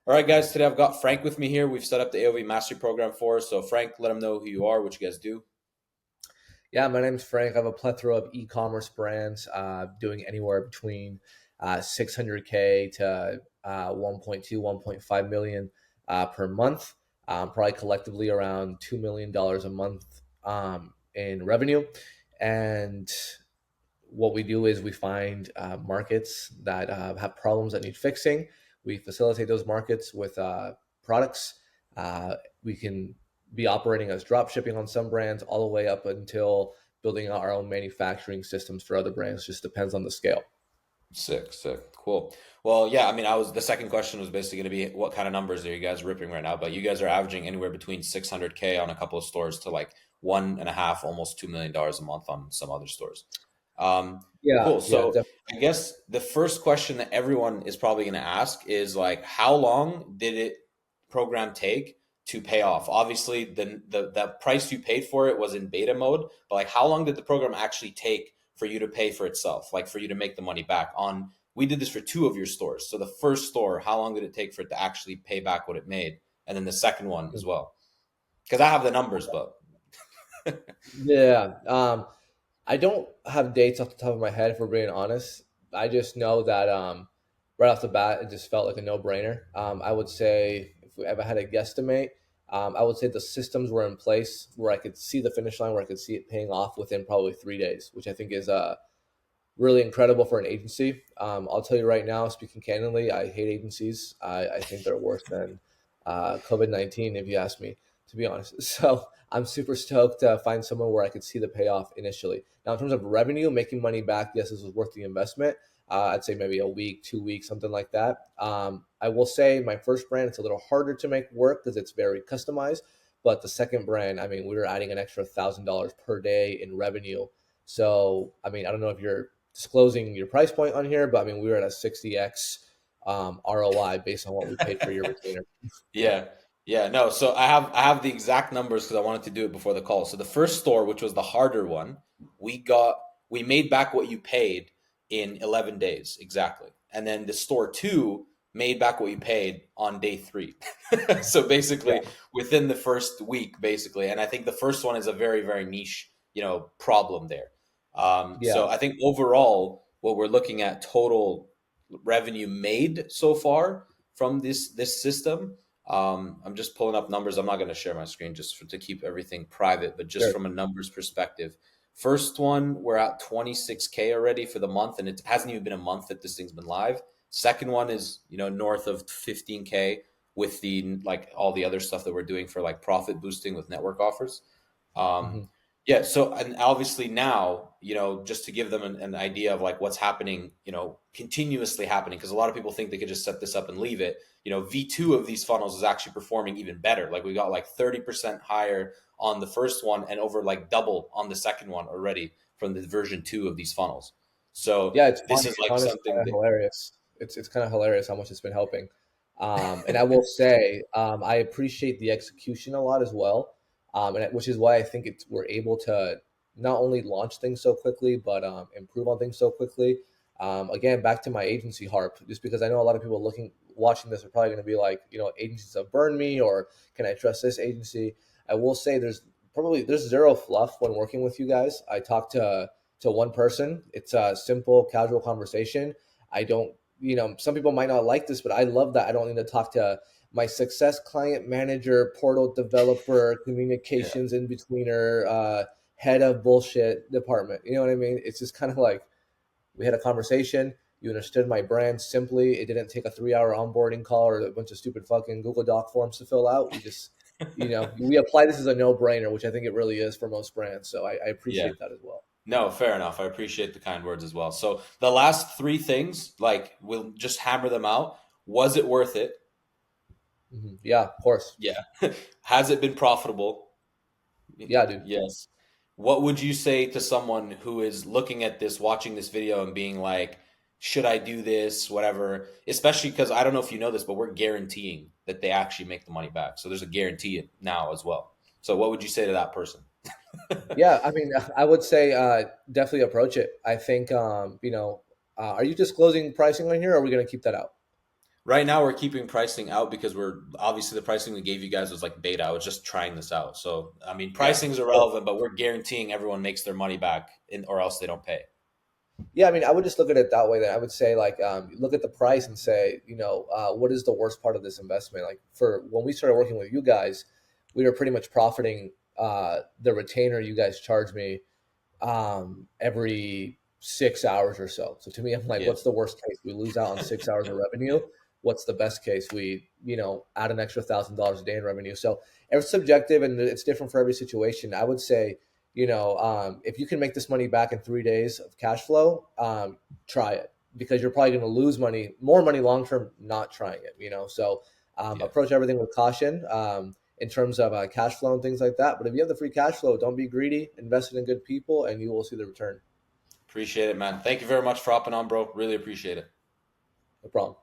All right, guys, today I've got Frank with me here. We've set up the AOV Mastery Program for us. So, Frank, let them know who you are, what you guys do. Yeah, my name's Frank. I have a plethora of e-commerce brands, doing anywhere between 600K to 1.2, 1.5 million per month, probably collectively around $2 million a month in revenue. And what we do is we find markets that have problems that need fixing. We facilitate those markets with products. We can be operating as drop shipping on some brands all the way up until building out our own manufacturing systems for other brands. Just depends on the scale. Sick, sick, cool. Well, yeah, I mean, the second question was basically going to be what kind of numbers are you guys ripping right now? But you guys are averaging anywhere between 600K on a couple of stores to like 1.5, almost $2 million a month on some other stores. Um, Yeah, cool. yeah, So I guess the first question that everyone is probably going to ask is like, how long did it program take to pay off? Obviously, the price you paid for it was in beta mode, but like, how long did the program actually take for you to pay for itself? Like for you to make the money back on? We did this for two of your stores. So the first store, how long did it take for it to actually pay back what it made? And then the second one as well, because I have the numbers, but yeah. I don't have dates off the top of my head, if we're being honest. I just know that right off the bat, it just felt like a no-brainer. I would say if we ever had a guesstimate, I would say the systems were in place where I could see the finish line, where I could see it paying off within probably 3 days, which I think is really incredible for an agency. I'll tell you right now, speaking candidly, I hate agencies. I think they're worse than COVID-19, if you ask me, to be honest. So I'm super stoked to find somewhere where I could see the payoff initially. Now, in terms of revenue, making money back, yes, this was worth the investment. I'd say maybe a week, 2 weeks, something like that. I will say my first brand, it's a little harder to make work because it's very customized. But the second brand, I mean, we were adding an extra $1,000 per day in revenue. So, I mean, I don't know if you're disclosing your price point on here, but I mean, we were at a 60x ROI based on what we paid for your retainer. yeah. Yeah, no. So I have the exact numbers because I wanted to do it before the call. So the first store, which was the harder one, we got we made back what you paid in 11 days exactly. And then the store 2 made back what you paid on day 3. So basically Yeah, within the first week basically. And I think the first one is a very very niche, problem there. yeah, So I think overall what we're looking at total revenue made so far from this system. I'm just pulling up numbers. I'm not going to share my screen to keep everything private, but just sure. from a numbers perspective. First one, we're at 26K already for the month, and it hasn't even been a month that this thing's been live. Second one is, north of 15K with the like all the other stuff that we're doing for like profit boosting with network offers. Um, Hmm. yeah, so and obviously now, just to give them an idea of like what's happening, continuously happening, because a lot of people think they could just set this up and leave it. V2 of these funnels is actually performing even better. Like we got like 30% higher on the first one and over like double on the second one already from the version 2 of these funnels. So Yeah, it's this funny. is It's like honestly something kind of that, hilarious. It's kind of hilarious how much it's been helping. And I will say, I appreciate the execution a lot as well, which is why I think we're able to not only launch things so quickly, but improve on things so quickly. Again, back to my agency harp, just because I know a lot of people watching this are probably going to be like, agencies have burned me, or can I trust this agency? I will say there's zero fluff when working with you guys. I talked to one person. It's a simple, casual conversation. I don't, some people might not like this, but I love that I don't need to talk to my success client manager, portal developer, yeah, communications in betweener, head of bullshit department. You know what I mean? It's just kind of like we had a conversation. You understood my brand simply. It didn't take a 3 hour onboarding call or a bunch of stupid fucking Google Doc forms to fill out. We just, we apply this as a no brainer, which I think it really is for most brands. So I yeah. appreciate that as well. No, fair enough. I appreciate the kind words as well. So the last three things, like we'll just hammer them out. Was it worth it? Yeah, of course. Yeah. Has it been profitable? Yeah, dude. Yes. What would you say to someone who is looking at this, watching this video and being like, should I do this? Whatever. Especially because I don't know if you know this, but we're guaranteeing that they actually make the money back. So there's a guarantee now as well. So what would you say to that person? Yeah, I mean, I would say definitely approach it. I think, are you disclosing pricing on here, or are we going to keep that out? Right now, we're keeping pricing out because we're obviously the pricing we gave you guys was like beta. I was just trying this out. So, I mean, Yeah. pricing is irrelevant, but we're guaranteeing everyone makes their money back or else they don't pay. Yeah, I mean, I would just look at it that way. Then I would say, like, look at the price and say, what is the worst part of this investment? Like, for when we started working with you guys, we were pretty much profiting the retainer you guys charge me every 6 hours or so. So to me, I'm like, Yeah. what's the worst case? We lose out on 6 hours of revenue. What's the best case? We, add an extra $1,000 a day in revenue. So it's subjective and it's different for every situation. I would say, if you can make this money back in 3 days of cash flow, try it, because you're probably going to lose more money long term not trying it. So Yeah. approach everything with caution. In terms of cash flow and things like that. But if you have the free cash flow, don't be greedy, invest it in good people, and you will see the return. Appreciate it, man. Thank you very much for hopping on, bro. Really appreciate it. No problem.